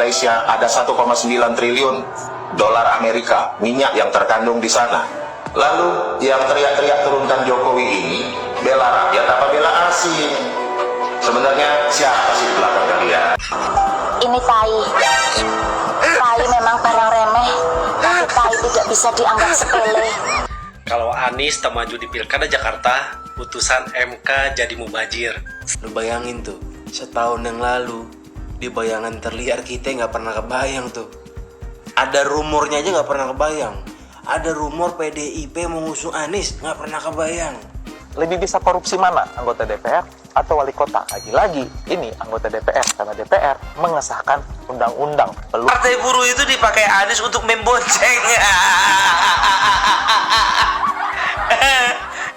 Malaysia ada 1,9 triliun dolar Amerika minyak yang terkandung di sana. Lalu yang teriak-teriak turunkan Jokowi ini bela rakyat apa bela asing? Sebenarnya siapa sih di belakang kalian? Ini tai. Tai memang barang remeh, tapi tai tidak bisa dianggap sepele. Kalau Anies tak maju di Pilkada Jakarta, putusan MK jadi mubazir. Lu bayangin tuh, setahun yang lalu di bayangan terliar kita nggak pernah kebayang tuh. Ada rumornya aja nggak pernah kebayang. Ada rumor PDIP mengusung Anies, nggak pernah kebayang. Lebih bisa korupsi mana, anggota DPR atau wali kota? Lagi-lagi ini anggota DPR, karena DPR mengesahkan undang-undang. Partai buruh itu dipakai Anies untuk membonceng.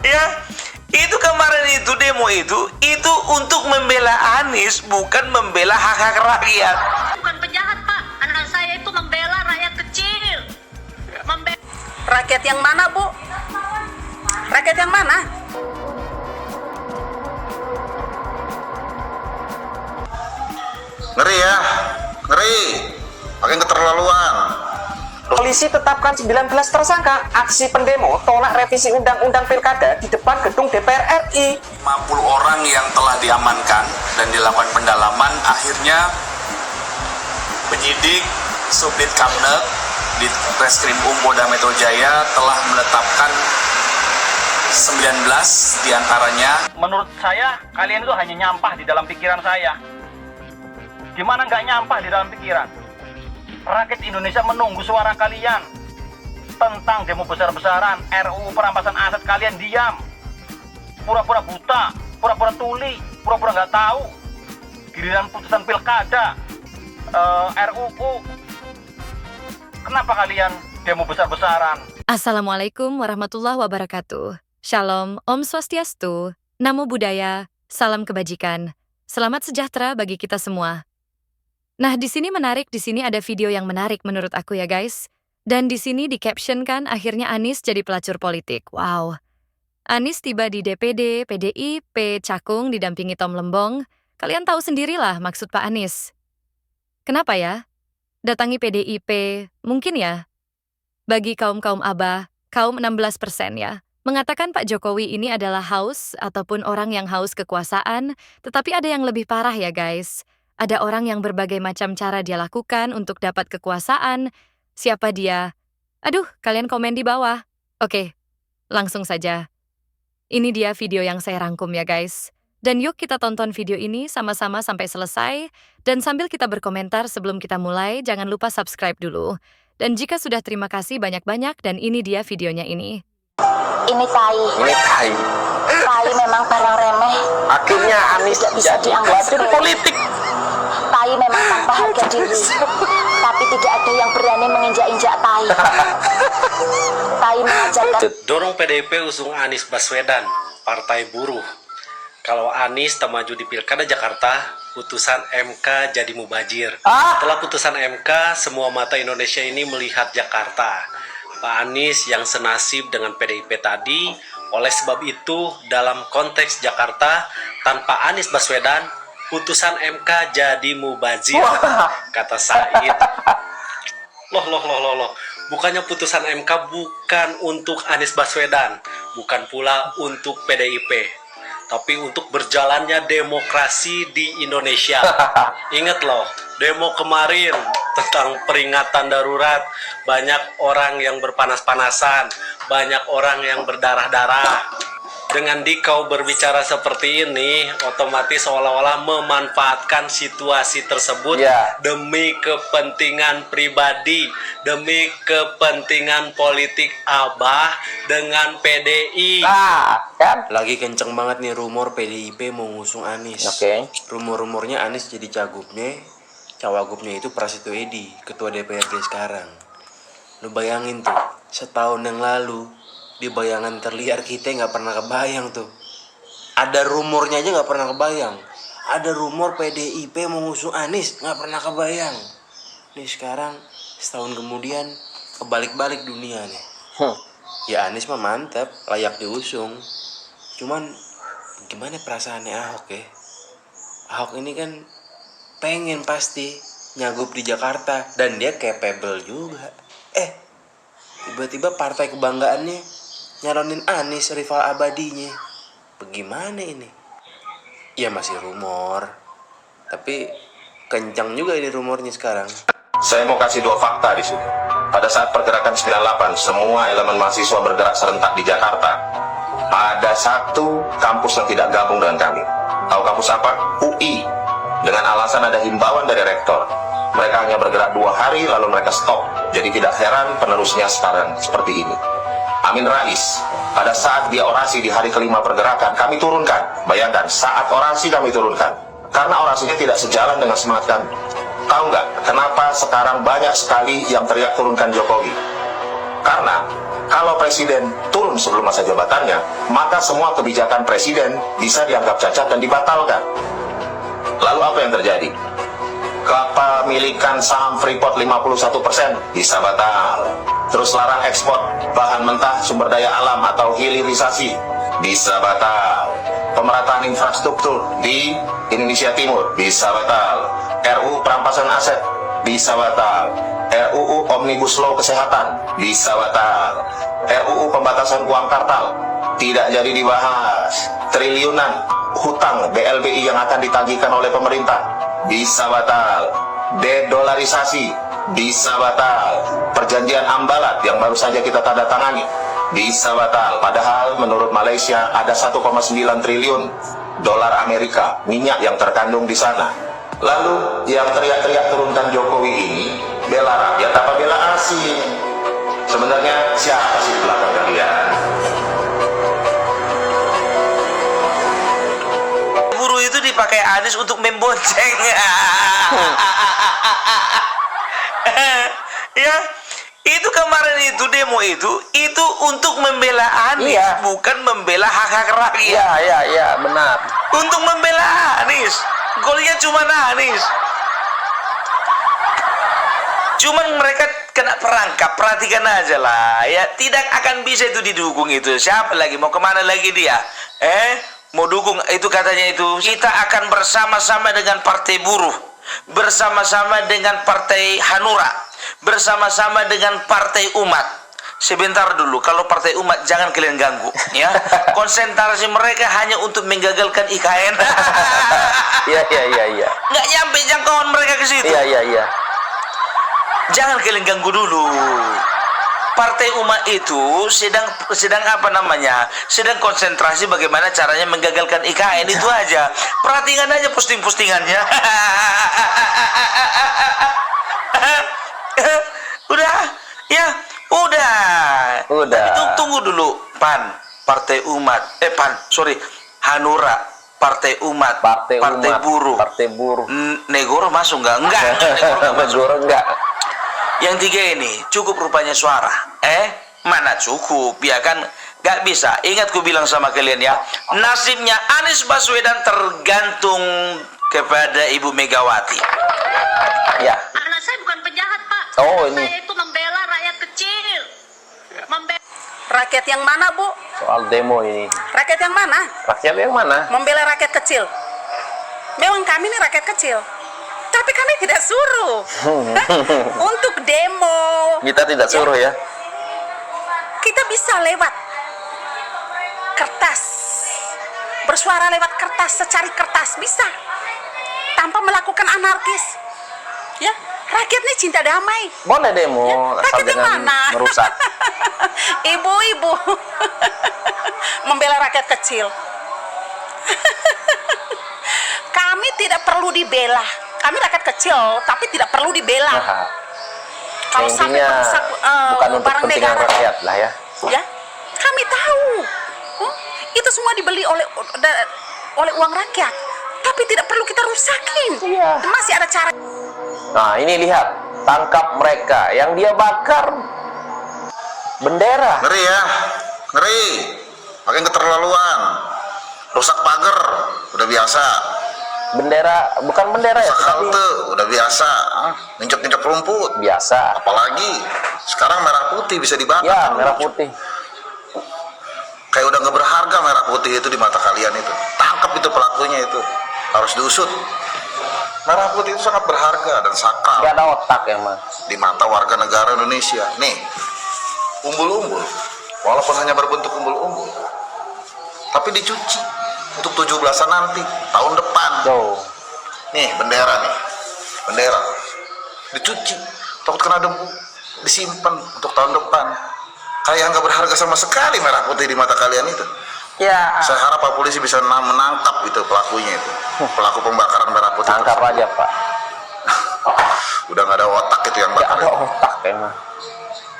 Ya, itu kemarin itu demo itu untuk membela Anies, bukan membela hak-hak rakyat. Bukan penjahat, Pak. Anak saya itu membela rakyat kecil. Rakyat yang mana, Bu? Rakyat yang mana? Ngeri ya, ngeri. Makin keterlaluan. Polisi tetapkan 19 tersangka aksi pendemo tolak revisi undang-undang pilkada di depan gedung DPR RI. 50 orang yang telah diamankan dan dilakukan pendalaman, akhirnya penyidik Subdit Kamneg di Reskrim Polda Metro Jaya telah menetapkan 19 diantaranya. Menurut saya, kalian itu hanya nyampah di dalam pikiran saya. Gimana nggak nyampah di dalam pikiran? Rakyat Indonesia menunggu suara kalian tentang demo besar-besaran, RUU perampasan aset. Kalian diam, pura-pura buta, pura-pura tuli, pura-pura nggak tahu. Giliran putusan pilkada, RUU, kenapa kalian demo besar-besaran? Assalamualaikum warahmatullahi wabarakatuh. Shalom, Om Swastiastu, Namo Buddhaya, salam kebajikan. Selamat sejahtera bagi kita semua. Nah, di sini menarik, di sini ada video yang menarik menurut aku ya guys. Dan di sini di caption kan akhirnya Anies jadi pelacur politik. Wow. Anies tiba di DPD, PDIP, Cakung didampingi Tom Lembong. Kalian tahu sendirilah maksud Pak Anies. Kenapa ya? Datangi PDIP, mungkin ya. Bagi kaum-kaum abah, kaum 16% ya. Mengatakan Pak Jokowi ini adalah haus ataupun orang yang haus kekuasaan, tetapi ada yang lebih parah ya guys. Ada orang yang berbagai macam cara dia lakukan untuk dapat kekuasaan. Siapa dia? Aduh, kalian komen di bawah. Oke, langsung saja. Ini dia video yang saya rangkum ya guys. Dan yuk kita tonton video ini sama-sama sampai selesai. Dan sambil kita berkomentar sebelum kita mulai, jangan lupa subscribe dulu. Dan jika sudah, terima kasih banyak-banyak dan ini dia videonya ini. Ini tai. Ini tai. Tai memang barang remeh. Akhirnya Anies tidak bisa jadi dianggap pelacur sepele. politik. Tai memang tanpa harga diri. Tapi tidak ada yang berani menginjak-injak tai. Tai mengajarkan. Dorong PDIP usung Anies Baswedan, Partai Buruh. Kalau Anies tak maju di Pilkada Jakarta, putusan MK jadi mubazir. Setelah putusan MK, semua mata Indonesia ini melihat Jakarta. Pak Anies yang senasib dengan PDIP tadi, oleh sebab itu dalam konteks Jakarta, tanpa Anies Baswedan, putusan MK jadi mubazir, kata Said. Loh. Bukannya putusan MK bukan untuk Anies Baswedan, bukan pula untuk PDIP, tapi untuk berjalannya demokrasi di Indonesia. Ingat loh, demo kemarin tentang peringatan darurat, banyak orang yang berpanas-panasan, banyak orang yang berdarah-darah. Dengan dikau berbicara seperti ini, otomatis seolah-olah memanfaatkan situasi tersebut demi kepentingan pribadi, demi kepentingan politik Abah dengan PDI. Kan? Lagi kenceng banget nih rumor PDIP mau ngusung Anies. Oke. Rumor-rumornya Anies jadi cawagupnya itu Prasetyo Edy, ketua DPRD sekarang. Lu bayangin tuh, setahun yang lalu di bayangan terliar kita nggak pernah kebayang tuh. Ada rumornya aja nggak pernah kebayang. Ada rumor PDIP mengusung Anies, nggak pernah kebayang. Nih sekarang setahun kemudian kebalik-balik dunia nih. Ya Anies mah mantap, layak diusung. Cuman gimana perasaannya Ahok ya? Ahok ini kan pengen pasti nyagup di Jakarta dan dia capable juga. Tiba-tiba partai kebanggaannya nyalonin Anies, rival abadinya. Bagaimana ini? Ya masih rumor, tapi kencang juga ini rumornya sekarang. Saya mau kasih dua fakta di sini. Pada saat pergerakan 98, semua elemen mahasiswa bergerak serentak di Jakarta. Ada satu kampus yang tidak gabung dengan kami. Tahu kampus apa? UI. Dengan alasan ada himbauan dari rektor. Mereka hanya bergerak 2 hari lalu mereka stop. Jadi tidak heran penerusnya sekarang seperti ini. Amin Rais, pada saat dia orasi di hari kelima pergerakan, kami turunkan. Bayangkan, saat orasi kami turunkan. Karena orasinya tidak sejalan dengan semangat kami. Tahu nggak kenapa sekarang banyak sekali yang teriak turunkan Jokowi? Karena kalau presiden turun sebelum masa jabatannya, maka semua kebijakan presiden bisa dianggap cacat dan dibatalkan. Lalu apa yang terjadi? Kepemilikan saham Freeport 51% bisa batal. Terus larang ekspor bahan mentah sumber daya alam atau hilirisasi bisa batal. Pemerataan infrastruktur di Indonesia Timur bisa batal. RUU perampasan aset bisa batal. RUU Omnibus Law Kesehatan bisa batal. RUU pembatasan uang kartal tidak jadi dibahas. Triliunan hutang BLBI yang akan ditagihkan oleh pemerintah bisa batal. Dedolarisasi bisa batal. Perjanjian Ambalat yang baru saja kita tanda tangani bisa batal. Padahal menurut Malaysia ada 1,9 triliun dolar Amerika minyak yang terkandung di sana. Lalu yang teriak-teriak turunkan Jokowi ini bela rakyat apa bela asing? Sebenarnya siapa sih di belakang kalian? Buruh itu dipakai Anies untuk membonceng. Ya, itu kemarin itu demo itu untuk membela Anies, bukan membela hak-hak rakyat. Iya, benar. Untuk membela Anies, golnya cuma Anies. Cuman mereka kena perangkap, perhatikan aja lah ya, tidak akan bisa itu didukung itu. Siapa lagi, mau kemana lagi dia? Mau dukung itu katanya itu. Kita akan bersama-sama dengan partai buruh, bersama-sama dengan partai Hanura, bersama-sama dengan partai umat. Sebentar dulu, kalau partai umat jangan kalian ganggu ya. Konsentrasi mereka hanya untuk menggagalkan IKN. Iya. Nggak nyampe jangkauan mereka ke situ. Iya. Jangan kalian ganggu dulu. Partai umat itu sedang apa namanya? Sedang konsentrasi bagaimana caranya menggagalkan IKN itu aja. Perhatikan aja postingannya. Udah. Tapi tunggu dulu, Partai Umat. Hanura, Partai Umat, Partai Buruh. Negoro masuk nggak? Negoro enggak. Yang tiga ini cukup rupanya suara. Mana cukup, ya kan? Gak bisa. Ingat ku bilang sama kalian ya, nasibnya Anies Baswedan tergantung kepada Ibu Megawati. Ya. Anak saya bukan penjahat, Pak. Oh, Anak ini. saya itu membela rakyat kecil. Rakyat yang mana, Bu? Soal demo ini. Rakyat yang mana? Rakyat yang mana? Membela rakyat kecil. Memang kami ini rakyat kecil. Tapi kami tidak suruh untuk demo. Kita tidak suruh ya. Kita bisa lewat kertas, bersuara lewat kertas, secari kertas bisa, tanpa melakukan anarkis. Ya, rakyat ini cinta damai. Boleh demo, Ya, asal rakyat yang jangan mana? merusak. Ibu-ibu membela rakyat kecil. Kami tidak perlu dibela. Kami rakyat kecil, tapi tidak perlu dibela. Nah, Kalau sampai intinya merusak bukan untuk barang kepentingan negara, rakyat lah ya. ya, kami tahu. Itu semua dibeli oleh uang rakyat, tapi tidak perlu kita rusakin. Masih ada cara. Nah, ini lihat, tangkap mereka yang dia bakar bendera. Ngeri ya, ngeri. Makin keterlaluan. Rusak pagar, udah biasa. Bendera, bukan bendera ya, Rusak tapi halte, udah biasa. Injek-injek rumput. biasa. Apalagi sekarang merah putih bisa dibakar. Ya, merah putih. Kayak udah nggak berharga merah putih itu di mata kalian itu. Tangkap itu pelakunya itu. Harus diusut. Merah putih itu sangat berharga dan sakral. Gak ada otak emang. Di mata warga negara Indonesia. Nih, umbul-umbul, walaupun hanya berbentuk umbul-umbul, tapi dicuci untuk 17-an nanti, tahun depan. Nih, bendera, dicuci, takut kena debu, disimpan untuk tahun depan. Kayak nggak berharga sama sekali merah putih di mata kalian itu. Ya. Saya harap Pak Polisi bisa menangkap itu pelakunya itu, pelaku pembakaran merah putih. Tangkap tersebut. aja, Pak. Udah nggak ada otak itu yang bakar. Gak ada otak emang.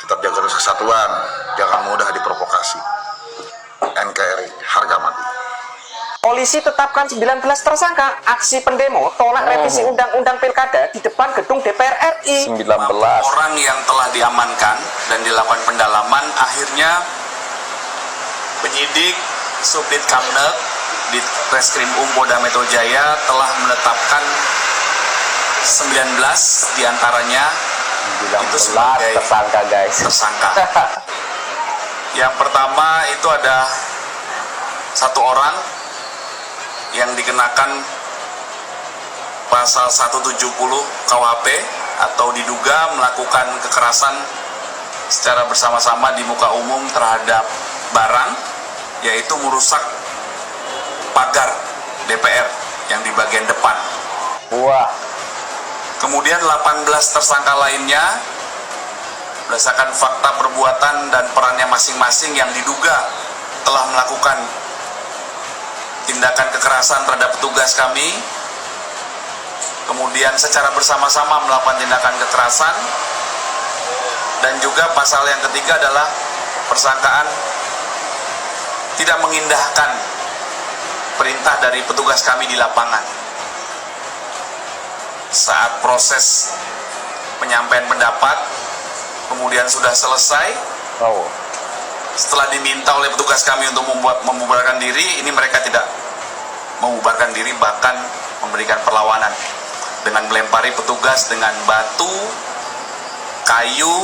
Tetap jaga terus kesatuan, jangan mudah diprovokasi. NKRI, harga mati. Polisi tetapkan 19 tersangka aksi pendemo tolak revisi Undang-Undang Pilkada di depan gedung DPR RI. 19 orang yang telah diamankan dan dilakukan pendalaman, akhirnya penyidik Subdit Kamneg di Reskrim Polda Metro Jaya telah menetapkan 19 diantaranya itu sebagai tersangka, guys. Tersangka. Yang pertama itu ada satu orang yang dikenakan pasal 170 KUHP atau diduga melakukan kekerasan secara bersama-sama di muka umum terhadap barang, yaitu merusak pagar DPR yang di bagian depan. Wah. Kemudian 18 tersangka lainnya berdasarkan fakta perbuatan dan perannya masing-masing yang diduga telah melakukan tindakan kekerasan terhadap petugas kami, kemudian secara bersama-sama melakukan tindakan kekerasan, dan juga pasal yang ketiga adalah persangkaan tidak mengindahkan perintah dari petugas kami di lapangan. Saat proses penyampaian pendapat kemudian sudah selesai, setelah diminta oleh petugas kami untuk membubarkan diri, ini mereka tidak membubarkan diri, bahkan memberikan perlawanan dengan melempari petugas dengan batu, kayu,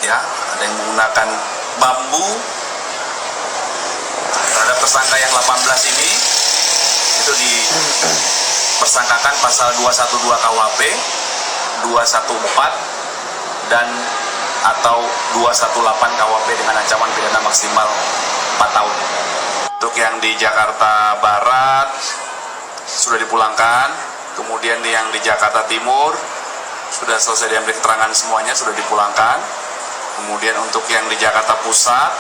ya, ada yang menggunakan bambu. Terhadap tersangka yang 18 ini itu dipersangkakan pasal 212 KUHP, 214 dan atau 218 KUHP dengan ancaman pidana maksimal 4 tahun. Untuk yang di Jakarta Barat sudah dipulangkan, kemudian yang di Jakarta Timur sudah selesai diambil keterangan semuanya, sudah dipulangkan. Kemudian untuk yang di Jakarta Pusat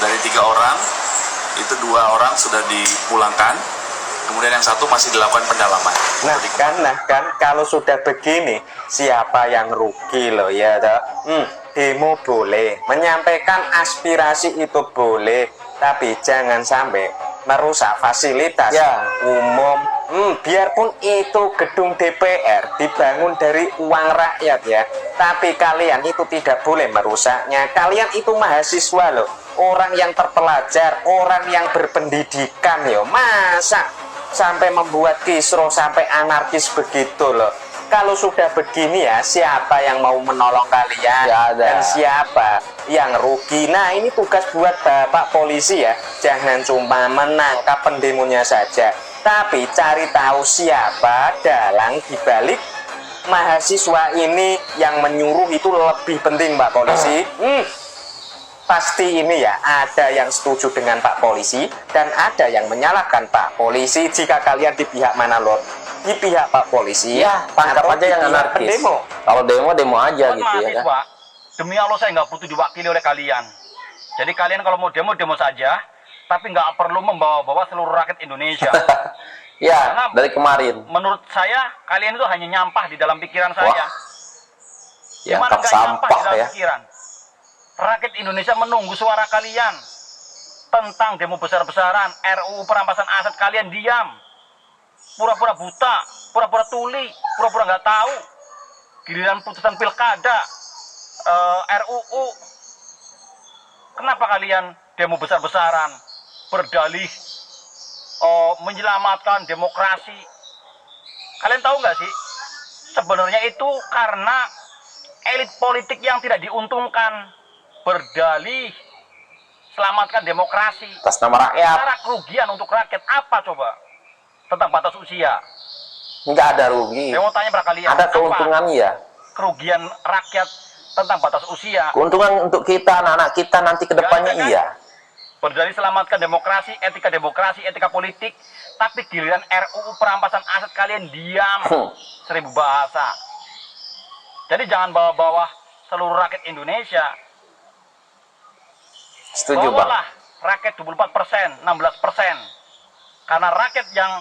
dari 3 orang, itu 2 orang sudah dipulangkan. Kemudian yang 1 masih dilakukan pendalaman. Nah kan kalau sudah begini, siapa yang rugi loh ya toh? Demo boleh, menyampaikan aspirasi itu boleh, tapi jangan sampai merusak fasilitas umum. Biarpun itu gedung DPR dibangun dari uang rakyat ya, tapi kalian itu tidak boleh merusaknya. Kalian itu mahasiswa loh, orang yang terpelajar, orang yang berpendidikan ya, masa sampai membuat kisruh, sampai anarkis begitu loh. Kalau sudah begini ya, siapa yang mau menolong kalian? Dan siapa yang rugi? Nah, ini tugas buat Bapak Polisi ya. Jangan cuma menangkap pendemonya saja, tapi cari tahu siapa dalang dibalik mahasiswa ini. Yang menyuruh itu lebih penting, Pak Polisi. Pasti ini ya, ada yang setuju dengan Pak Polisi dan ada yang menyalahkan Pak Polisi. Jika kalian di pihak mana loh? Di pihak Pak Polisi ya, tangkap aja yang anarkis. Kalau demo aja gitu ya kan. Demi Allah saya nggak butuh diwakili oleh kalian. Jadi kalian kalau mau demo saja, tapi nggak perlu membawa-bawa seluruh rakyat Indonesia. Ya, karena dari kemarin menurut saya kalian itu hanya nyampah di dalam pikiran saya. Gimana nggak nyampah di dalam pikiran? Rakyat Indonesia menunggu suara kalian tentang demo besar-besaran, RUU perampasan aset. Kalian diam, pura-pura buta, pura-pura tuli, pura-pura nggak tahu. Giliran putusan pilkada, RUU, kenapa kalian demo besar-besaran, berdalih menyelamatkan demokrasi? Kalian tahu nggak sih, sebenarnya itu karena elit politik yang tidak diuntungkan, berdalih selamatkan demokrasi atas nama rakyat. Cara kerugian untuk rakyat apa coba? Tentang batas usia, Nggak ada rugi. Saya mau tanya pada kalian. Ada apa keuntungan ya. kerugian rakyat tentang batas usia? Keuntungan untuk kita, anak-anak kita nanti ke depannya Nggak ada, kan? iya. Berdalih selamatkan demokrasi, etika politik, tapi giliran RUU perampasan aset kalian diam. 1000 bahasa. Jadi jangan bawa-bawa seluruh rakyat Indonesia. Setuju, Bang. Bawalah rakyat 24%, 16%. Karena rakyat yang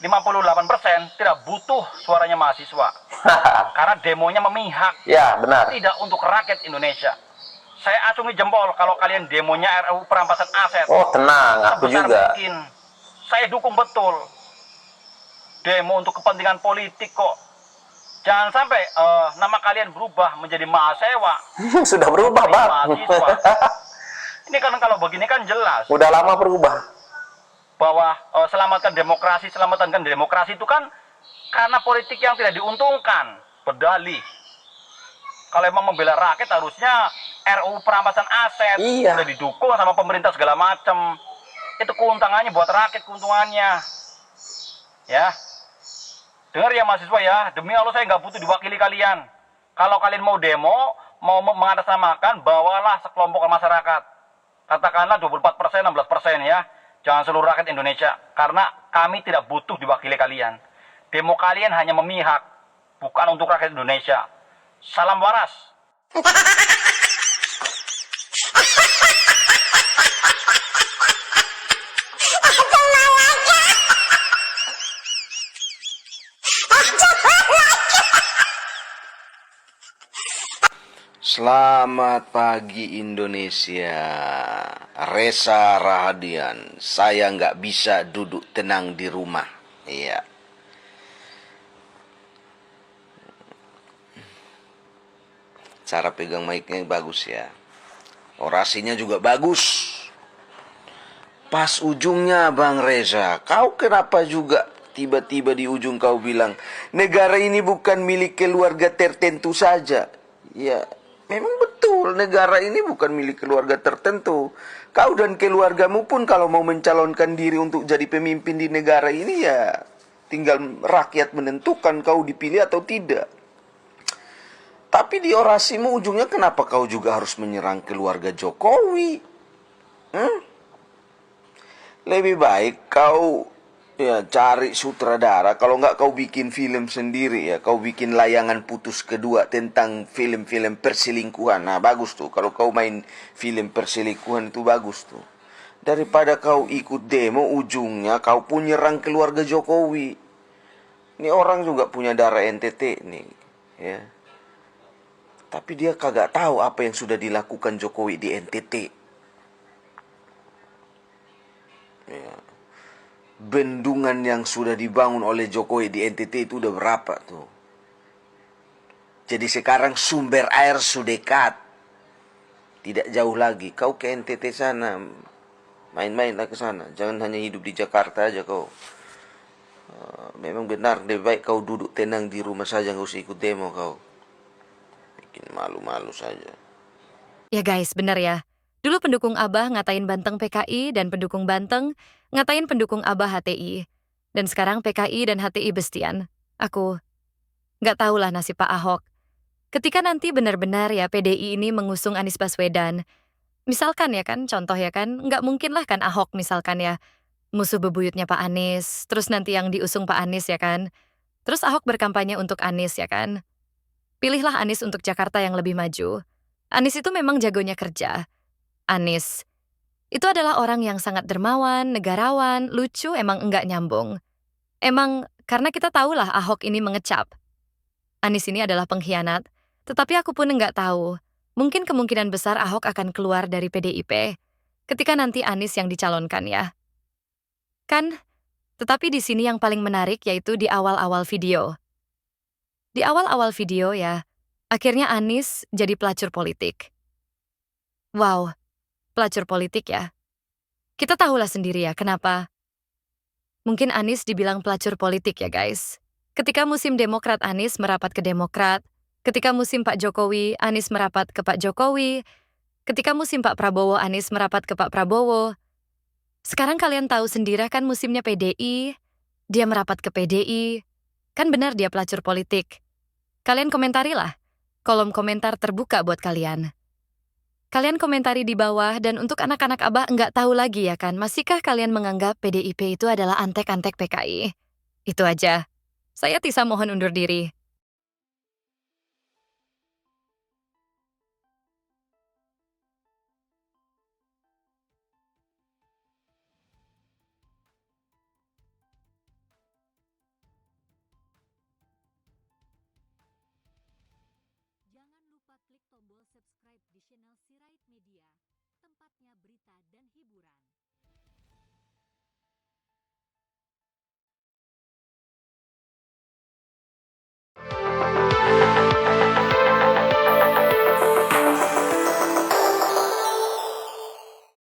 58% tidak butuh suaranya mahasiswa. Karena demonya memihak. Ya, benar. Tidak untuk rakyat Indonesia. Saya acungi jempol kalau kalian demonya RUU perampasan aset. Oh, tenang, aku Sebesar juga. mungkin. Saya dukung betul. Demo untuk kepentingan politik kok. Jangan sampai nama kalian berubah menjadi mahasiswa. Sudah berubah, Bang. Mahasiswa. Ini kan kalau begini kan jelas Udah lama berubah. bahwa selamatkan demokrasi itu kan karena politik yang tidak diuntungkan. Berdalih. Kalau emang membela rakyat harusnya RUU perampasan aset Iya. udah didukung sama pemerintah segala macam. Itu keuntungannya buat rakyat, keuntungannya. Ya. Dengar ya mahasiswa ya, demi Allah saya nggak butuh diwakili kalian. Kalau kalian mau demo, mau mengatasnamakan, bawalah sekelompok masyarakat. Katakanlah 24%, 16% ya. Jangan seluruh rakyat Indonesia. Karena kami tidak butuh diwakili kalian. Demo kalian hanya memihak, bukan untuk rakyat Indonesia. Salam waras. Selamat pagi Indonesia. Reza Rahadian. Saya nggak bisa duduk tenang di rumah. Iya. Cara pegang mic-nya bagus ya. Orasinya juga bagus. Pas ujungnya Bang Reza, kau kenapa juga tiba-tiba di ujung kau bilang negara ini bukan milik keluarga tertentu saja. Ya, memang betul negara ini bukan milik keluarga tertentu. Kau dan keluargamu pun kalau mau mencalonkan diri untuk jadi pemimpin di negara ini ya tinggal rakyat menentukan kau dipilih atau tidak. Tapi di orasimu ujungnya kenapa kau juga harus menyerang keluarga Jokowi? Lebih baik kau ya cari sutradara. Kalau nggak kau bikin film sendiri ya. Kau bikin layangan putus kedua tentang film-film perselingkuhan. Nah bagus tuh. Kalau kau main film perselingkuhan itu bagus tuh. Daripada kau ikut demo ujungnya kau pun nyerang keluarga Jokowi. Ini orang juga punya darah NTT nih. Ya. Tapi dia kagak tahu apa yang sudah dilakukan Jokowi di NTT. Ya. Bendungan yang sudah dibangun oleh Jokowi di NTT itu udah berapa tuh? Jadi sekarang sumber air sudah dekat. Tidak jauh lagi. Kau ke NTT sana. Main-mainlah ke sana. Jangan hanya hidup di Jakarta aja kau. Memang benar lebih baik kau duduk tenang di rumah saja. Nggak usah ikut demo kau. Bikin malu-malu saja. Ya guys, benar ya. Dulu pendukung Abah ngatain Banteng PKI dan pendukung Banteng ngatain pendukung Abah HTI. Dan sekarang PKI dan HTI bestian. Aku nggak tahulah nasib Pak Ahok. Ketika nanti benar-benar ya PDI ini mengusung Anies Baswedan. Misalkan ya kan, contoh ya kan, nggak mungkin lah kan Ahok misalkan ya. Musuh bebuyutnya Pak Anies, terus nanti yang diusung Pak Anies ya kan. Terus Ahok berkampanye untuk Anies ya kan. Pilihlah Anies untuk Jakarta yang lebih maju. Anies itu memang jagonya kerja. Anies itu adalah orang yang sangat dermawan, negarawan, lucu, emang enggak nyambung. Emang karena kita tahulah Ahok ini mengecap. Anies ini adalah pengkhianat, tetapi aku pun enggak tahu. Mungkin kemungkinan besar Ahok akan keluar dari PDIP ketika nanti Anies yang dicalonkan ya. Kan? Tetapi di sini yang paling menarik yaitu di awal-awal video. Di awal-awal video ya, akhirnya Anies jadi pelacur politik. Wow, pelacur politik ya. Kita tahulah sendiri ya kenapa. Mungkin Anies dibilang pelacur politik ya guys. Ketika musim Demokrat Anies merapat ke Demokrat. Ketika musim Pak Jokowi Anies merapat ke Pak Jokowi. Ketika musim Pak Prabowo Anies merapat ke Pak Prabowo. Sekarang kalian tahu sendiri kan musimnya PDI. Dia merapat ke PDI. Kan benar dia pelacur politik. Kalian komentarilah. Kolom komentar terbuka buat kalian. Kalian komentari di bawah, dan untuk anak-anak Abah nggak tahu lagi ya kan, masihkah kalian menganggap PDIP itu adalah antek-antek PKI? Itu aja. Saya Tisa mohon undur diri. Jangan lupa klik tombol subscribe di channel Sirait Media, tempatnya berita dan hiburan.